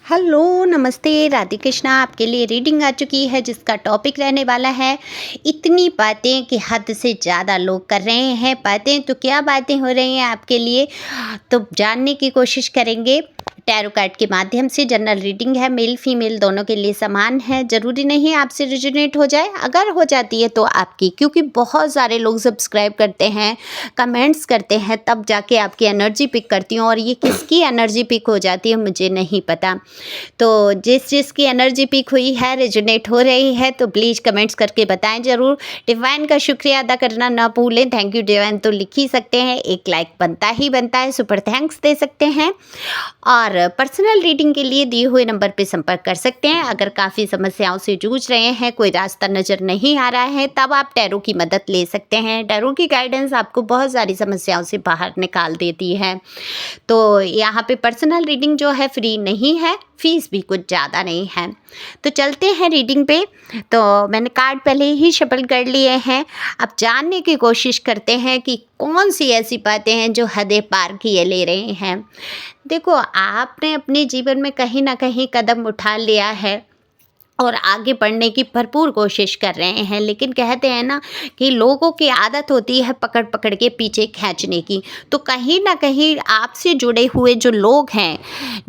Hello, नमस्ते, राधे कृष्णा। आपके लिए रीडिंग आ चुकी है जिसका टॉपिक रहने वाला है इतनी बातें कि हद से ज़्यादा लोग कर रहे हैं बातें। तो क्या बातें हो रही हैं आपके लिए, तो जानने की कोशिश करेंगे। टैरो कार्ड के माध्यम से जनरल रीडिंग है, मेल फीमेल दोनों के लिए समान है। ज़रूरी नहीं आपसे रिजोनेट हो जाए, अगर हो जाती है तो आपकी, क्योंकि बहुत सारे लोग सब्सक्राइब करते हैं, कमेंट्स करते हैं, तब जाके आपकी एनर्जी पिक करती हूँ। और ये किसकी एनर्जी पिक हो जाती है मुझे नहीं पता। तो जिस जिसकी एनर्जी पीक हुई है, रेजोनेट हो रही है, तो प्लीज़ कमेंट्स करके बताएं ज़रूर। डिवाइन का शुक्रिया अदा करना ना भूलें। थैंक यू डिवाइन तो लिख ही सकते हैं, एक लाइक बनता ही बनता है, सुपर थैंक्स दे सकते हैं। और पर्सनल रीडिंग के लिए दिए हुए नंबर पर संपर्क कर सकते हैं। अगर काफ़ी समस्याओं से जूझ रहे हैं, कोई रास्ता नज़र नहीं आ रहा है, तब आप टैरो की मदद ले सकते हैं। टैरो की गाइडेंस आपको बहुत सारी समस्याओं से बाहर निकाल देती है। तो यहाँ पे पर्सनल रीडिंग जो है फ्री नहीं है, फीस भी कुछ ज़्यादा नहीं है। तो चलते हैं रीडिंग पे। तो मैंने कार्ड पहले ही शफल कर लिए हैं। अब जानने की कोशिश करते हैं कि कौन सी ऐसी बातें हैं जो हदें पार किए ले रहे हैं। देखो, आपने अपने जीवन में कहीं ना कहीं कदम उठा लिया है और आगे बढ़ने की भरपूर कोशिश कर रहे हैं, लेकिन कहते हैं ना कि लोगों की आदत होती है पकड़ पकड़ के पीछे खींचने की। तो कहीं ना कहीं आपसे जुड़े हुए जो लोग हैं,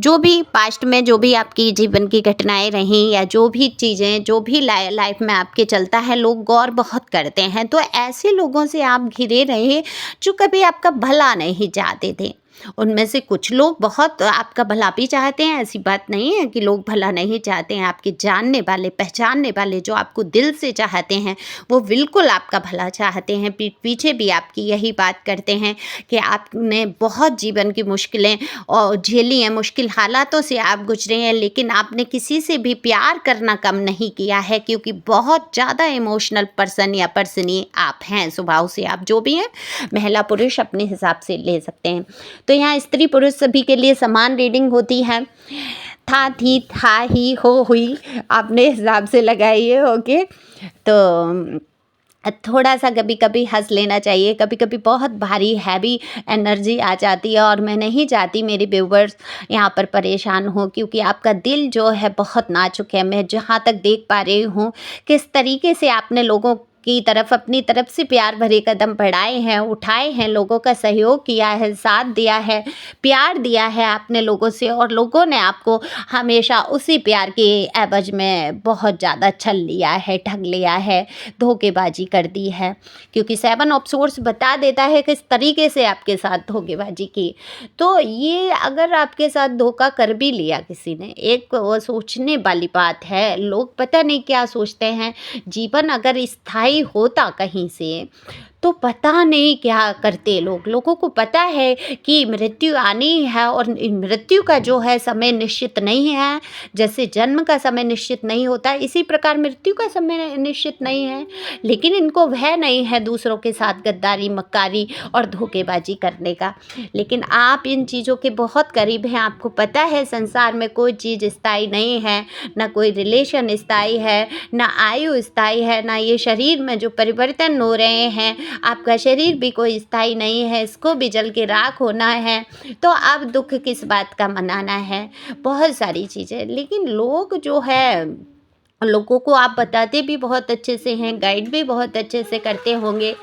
जो भी पास्ट में जो भी आपकी जीवन की घटनाएं रहीं, या जो भी चीज़ें जो भी लाइफ में आपके चलता है, लोग गौर बहुत करते हैं। तो ऐसे लोगों से आप घिरे रहे जो कभी आपका भला नहीं चाहते थे। उनमें से कुछ लोग बहुत आपका भला भी चाहते हैं, ऐसी बात नहीं है कि लोग भला नहीं चाहते हैं। आपके जानने वाले, पहचानने वाले, जो आपको दिल से चाहते हैं, वो बिल्कुल आपका भला चाहते हैं। पीठ पीछे भी आपकी यही बात करते हैं कि आपने बहुत जीवन की मुश्किलें और झेली हैं, मुश्किल हालातों से आप गुजरे हैं, लेकिन आपने किसी से भी प्यार करना कम नहीं किया है, क्योंकि बहुत ज़्यादा इमोशनल पर्सन या पर्सनी आप हैं स्वभाव से। आप जो भी हैं, महिला पुरुष अपने हिसाब से ले सकते हैं। तो यहाँ स्त्री पुरुष सभी के लिए समान रीडिंग होती है। था, थी, था, ही, हो, हुई, अपने हिसाब से लगाइए। ओके। तो थोड़ा सा कभी कभी हंस लेना चाहिए, कभी कभी बहुत भारी हैवी एनर्जी आ जाती है, और मैं नहीं चाहती मेरे व्यूवर्स यहाँ पर परेशान हो, क्योंकि आपका दिल जो है बहुत नाजुक है। मैं जहाँ तक देख पा रही हूँ किस तरीके से आपने लोगों की तरफ, अपनी तरफ से प्यार भरे कदम बढ़ाए हैं, उठाए हैं, लोगों का सहयोग किया है, साथ दिया है, प्यार दिया है आपने लोगों से, और लोगों ने आपको हमेशा उसी प्यार के एवज में बहुत ज़्यादा छल लिया है, ठग लिया है, धोखेबाजी कर दी है। क्योंकि 7 ऑफ सोर्स बता देता है किस तरीके से आपके साथ धोखेबाजी की। तो ये अगर आपके साथ धोखा कर भी लिया किसी ने, एक वो सोचने वाली बात है। लोग पता नहीं क्या सोचते हैं, जीवन अगर स्थायी होता कहीं से, तो पता नहीं क्या करते लोग। लोगों को पता है कि मृत्यु आनी है, और मृत्यु का जो है समय निश्चित नहीं है। जैसे जन्म का समय निश्चित नहीं होता, इसी प्रकार मृत्यु का समय निश्चित नहीं है। लेकिन इनको भय नहीं है दूसरों के साथ गद्दारी, मक्कारी और धोखेबाजी करने का। लेकिन आप इन चीज़ों के बहुत करीब हैं। आपको पता है संसार में कोई चीज़ स्थायी नहीं है, ना कोई रिलेशन स्थायी है, ना आयु स्थायी है, ना ये शरीर में जो परिवर्तन हो रहे हैं, आपका शरीर भी कोई स्थायी नहीं है, इसको भी जल के राख होना है। तो अब दुख किस बात का मनाना है, बहुत सारी चीज़ें। लेकिन लोग जो है, लोगों को आप बताते भी बहुत अच्छे से हैं, गाइड भी बहुत अच्छे से करते होंगे।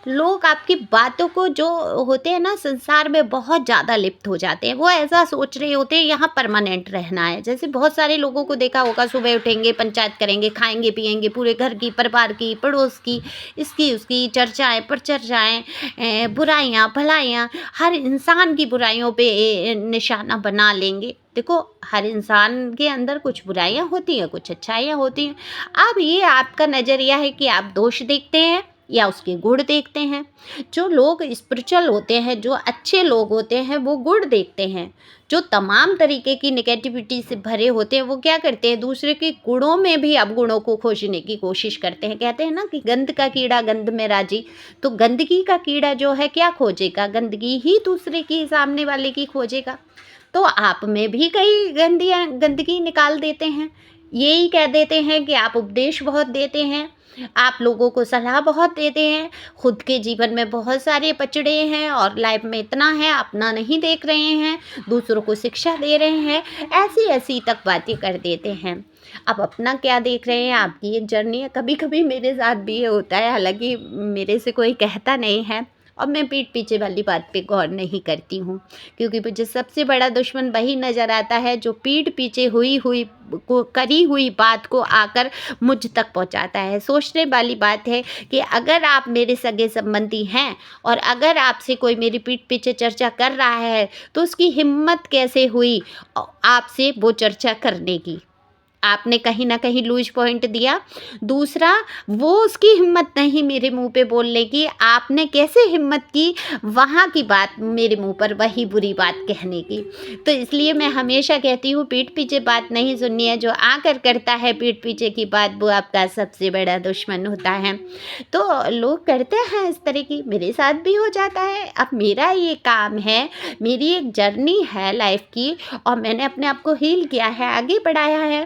लोग आपकी बातों को, जो होते हैं ना संसार में, बहुत ज़्यादा लिप्त हो जाते हैं। वो ऐसा सोच रहे होते हैं यहाँ परमानेंट रहना है। जैसे बहुत सारे लोगों को देखा होगा, सुबह उठेंगे, पंचायत करेंगे, खाएंगे पिएंगे, पूरे घर की, परिवार की, पड़ोस की, इसकी उसकी चर्चाएं प्रचर्चाएं, बुराइयाँ भलाइयाँ, हर इंसान की बुराइयों पे निशाना बना लेंगे। देखो, हर इंसान के अंदर कुछ बुराइयां होती हैं, कुछ अच्छाइयाँ होती हैं। अब ये आपका नज़रिया है कि आप दोष देखते हैं या उसके गुण देखते हैं। जो लोग स्पिरिचुअल होते हैं, जो अच्छे लोग होते हैं, वो गुण देखते हैं। जो तमाम तरीके की नेगेटिविटी से भरे होते हैं, वो क्या करते हैं, दूसरे के गुणों में भी अवगुणों को खोजने की कोशिश करते हैं। कहते हैं ना कि गंध का कीड़ा गंध में राजी। तो गंदगी का कीड़ा जो है क्या खोजेगा, गंदगी ही दूसरे की, सामने वाले की खोजेगा। तो आप में भी कई गंदगी निकाल देते हैं। यही कह देते हैं कि आप उपदेश बहुत देते हैं, आप लोगों को सलाह बहुत देते हैं, खुद के जीवन में बहुत सारे पचड़े हैं और लाइफ में इतना है, अपना नहीं देख रहे हैं, दूसरों को शिक्षा दे रहे हैं, ऐसी-ऐसी तक बातें कर देते हैं। अब अपना क्या देख रहे हैं, आपकी एक जर्नी है। कभी-कभी मेरे साथ भी ये होता है, हालाँकि मेरे से कोई कहता नहीं है और मैं पीठ पीछे वाली बात पे गौर नहीं करती हूँ, क्योंकि मुझे सबसे बड़ा दुश्मन वही नज़र आता है जो पीठ पीछे हुई हुई को करी हुई बात को आकर मुझ तक पहुँचाता है। सोचने वाली बात है कि अगर आप मेरे सगे संबंधी हैं और अगर आपसे कोई मेरी पीठ पीछे चर्चा कर रहा है, तो उसकी हिम्मत कैसे हुई आपसे वो चर्चा करने की? आपने कहीं न कहीं लूज़ पॉइंट दिया। दूसरा, वो उसकी हिम्मत नहीं मेरे मुँह पे बोलने की, आपने कैसे हिम्मत की वहाँ की बात मेरे मुँह पर वही बुरी बात कहने की। तो इसलिए मैं हमेशा कहती हूँ, पीठ पीछे बात नहीं सुननी है, जो आकर करता है पीठ पीछे की बात वो आपका सबसे बड़ा दुश्मन होता है। तो लोग करते हैं इस तरह की, मेरे साथ भी हो जाता है। अब मेरा ये काम है, मेरी एक जर्नी है लाइफ़ की और मैंने अपने आप को हील किया है, आगे बढ़ाया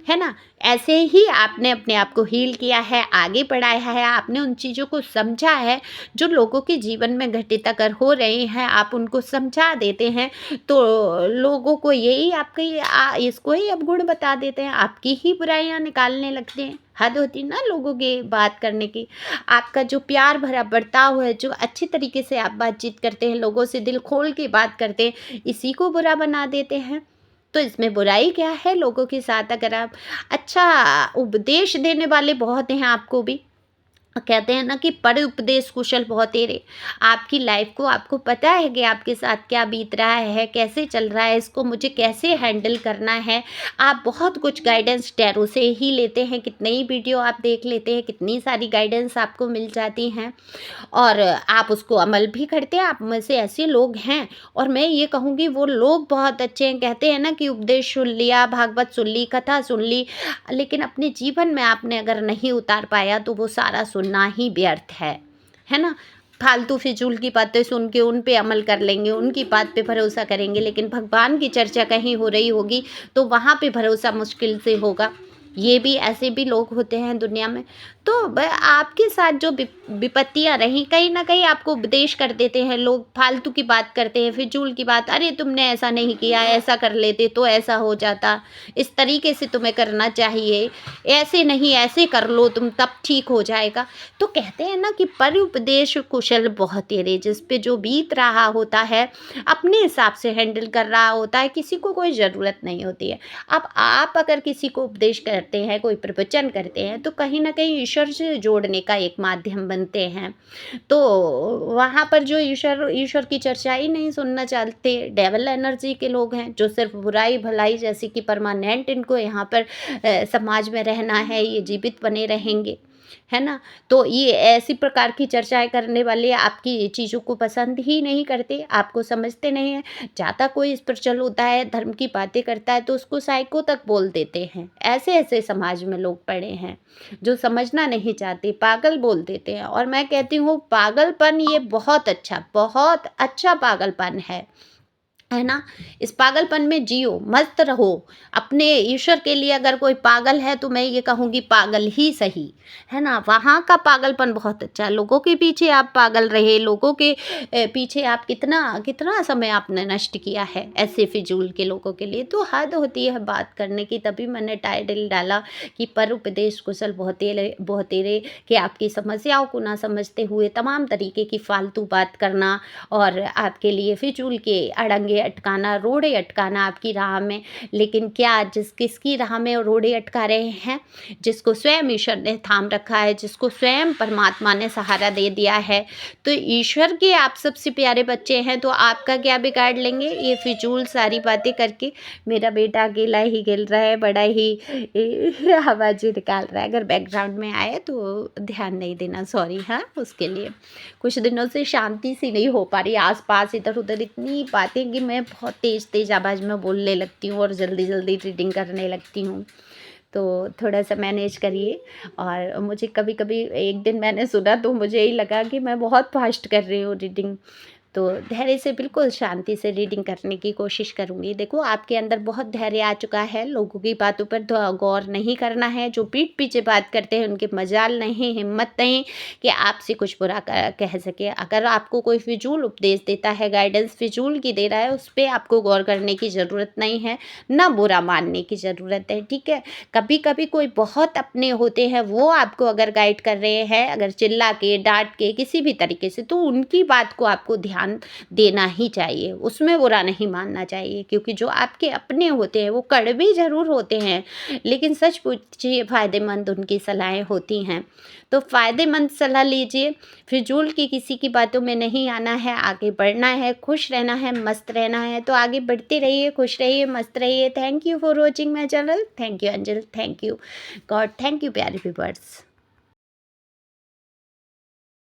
है ना? ऐसे ही आपने अपने आप को हील किया है, आगे बढ़ाया है, आपने उन चीज़ों को समझा है, जो लोगों के जीवन में घटित अगर हो रहे हैं, आप उनको समझा देते हैं, तो लोगों को यही आपकी इसको ही अवगुण बता देते हैं, आपकी ही बुराइयाँ निकालने लगते हैं। हद होती है ना लोगों की बात करने की। आपका जो प्यार भरा बर्ताव है, जो अच्छी तरीके से आप बातचीत करते हैं, लोगों से दिल खोल के बात करते हैं, इसी को बुरा बना देते हैं। तो इसमें बुराई क्या है? लोगों के साथ अगर आप अच्छा उपदेश देने वाले बहुत हैं आपको भी। कहते हैं ना कि पर उपदेश कुशल बहुतेरे। आपकी लाइफ को आपको पता है कि आपके साथ क्या बीत रहा है, कैसे चल रहा है, इसको मुझे कैसे हैंडल करना है। आप बहुत कुछ गाइडेंस टैरो से ही लेते हैं, कितने ही वीडियो आप देख लेते हैं, कितनी सारी गाइडेंस आपको मिल जाती हैं और आप उसको अमल भी करते हैं। आप में से ऐसे लोग हैं और मैं ये कहूँगी वो लोग बहुत अच्छे हैं। कहते हैं ना कि उपदेश सुन लिया, भागवत सुन ली, कथा सुन ली, लेकिन अपने जीवन में आपने अगर नहीं उतार पाया तो वो सारा सुनना ही व्यर्थ है ना? फालतू फिजूल की बातें सुन के उन पे अमल कर लेंगे, उनकी बात पे भरोसा करेंगे, लेकिन भगवान की चर्चा कहीं हो रही होगी तो वहाँ पे भरोसा मुश्किल से होगा। ये भी ऐसे भी लोग होते हैं दुनिया में। तो आपके साथ जो विपत्तियाँ रहीं, कहीं न कहीं आपको उपदेश कर देते हैं लोग, फालतू की बात करते हैं, फिजूल की बात, अरे तुमने ऐसा नहीं किया, ऐसा कर लेते तो ऐसा हो जाता, इस तरीके से तुम्हें करना चाहिए, ऐसे नहीं ऐसे कर लो तुम तब ठीक हो जाएगा। तो कहते हैं ना कि पर उपदेश कुशल बहुतेरे, जिस पे जो बीत रहा होता है अपने हिसाब से हैंडल कर रहा होता है, किसी को कोई ज़रूरत नहीं होती है। अब आप अगर किसी को उपदेश करते हैं, कोई प्रवचन करते हैं, तो कहीं न कहीं ईश्वर से जोड़ने का एक माध्यम बनते हैं। तो वहाँ पर जो ईश्वर ईश्वर की चर्चा ही नहीं सुनना चाहते, डेविल एनर्जी के लोग हैं, जो सिर्फ़ बुराई भलाई जैसे कि परमानेंट इनको यहाँ पर समाज में रहना है, ये जीवित बने रहेंगे, है ना? तो ये ऐसी प्रकार की चर्चाएँ करने वाले आपकी चीज़ों को पसंद ही नहीं करते, आपको समझते नहीं हैं। ज़्यादा कोई स्पिरिचुअल होता है, धर्म की बातें करता है तो उसको साइको तक बोल देते हैं। ऐसे-ऐसे समाज में लोग पड़े हैं, जो समझना नहीं चाहते, पागल बोल देते हैं और मैं कहती हूँ पागलपन ये बहुत अच्छा पागलपन है ना? इस पागलपन में जियो, मस्त रहो। अपने ईश्वर के लिए अगर कोई पागल है तो मैं ये कहूँगी पागल ही सही, है ना? वहाँ का पागलपन बहुत अच्छा है। लोगों के पीछे आप पागल रहे, लोगों के पीछे आप कितना कितना समय आपने नष्ट किया है ऐसे फिजूल के लोगों के लिए। तो हद होती है बात करने की, तभी मैंने टाइटल डाला कि परोपदेश कुशल बहुतेरे बहुतेरे, कि आपकी समस्याओं को ना समझते हुए तमाम तरीके की फालतू बात करना और आपके लिए फिजूल के अड़ंगे अटकाना, रोड़े अटकाना आपकी राह में। लेकिन क्या किसकी राह में रोड़े अटका रहे हैं? जिसको स्वयं ईश्वर ने थाम रखा है, जिसको स्वयं परमात्मा ने सहारा दे दिया है। तो ईश्वर के आप सबसे प्यारे बच्चे हैं, तो आपका क्या बिगाड़ लेंगे ये फिजूल सारी बातें करके? मेरा बेटा अकेला ही खेल रहा है, बड़ा ही आवाज़ें निकाल रहा है। अगर बैकग्राउंड में आए तो ध्यान नहीं देना, सॉरी हाँ उसके लिए। कुछ दिनों से शांति सी नहीं हो पा रही, आस-पास इधर-उधर इतनी बातें कि मैं बहुत तेज़-तेज़ आवाज़ में बोलने लगती हूँ और जल्दी-जल्दी रीडिंग करने लगती हूँ। तो थोड़ा-सा मैनेज करिए। और मुझे कभी-कभी एक दिन मैंने सुना तो मुझे यही लगा कि मैं बहुत फ़ास्ट कर रही हूँ रीडिंग। तो धैर्य से बिल्कुल शांति से रीडिंग करने की कोशिश करूँगी। देखो आपके अंदर बहुत धैर्य आ चुका है, लोगों की बातों पर गौर नहीं करना है, जो पीठ पीछे बात करते हैं उनकी मजाल नहीं, हिम्मत नहीं कि आपसे कुछ बुरा कह सके। अगर आपको कोई फिजूल उपदेश देता है, गाइडेंस फिजूल की दे रहा है, उस पर आपको गौर करने की ज़रूरत नहीं है, ना बुरा मानने की ज़रूरत है, ठीक है। कभी कभी कोई बहुत अपने होते हैं, वो आपको अगर गाइड कर रहे हैं, अगर चिल्ला के डांट के किसी भी तरीके से, तो उनकी बात को आपको ध्यान देना ही चाहिए, उसमें बुरा नहीं मानना चाहिए। क्योंकि जो आपके अपने होते हैं वो कड़वे ज़रूर होते हैं, लेकिन सच पूछिए फ़ायदेमंद उनकी सलाहें होती हैं। तो फ़ायदेमंद सलाह लीजिए, फिजूल की किसी की बातों में नहीं आना है, आगे बढ़ना है, खुश रहना है, मस्त रहना है। तो आगे बढ़ते रहिए, खुश रहिए, मस्त रहिए। Thank you for watching my channel. Thank you Anjal, thank you God, thank you प्यारे व्यूअर्स।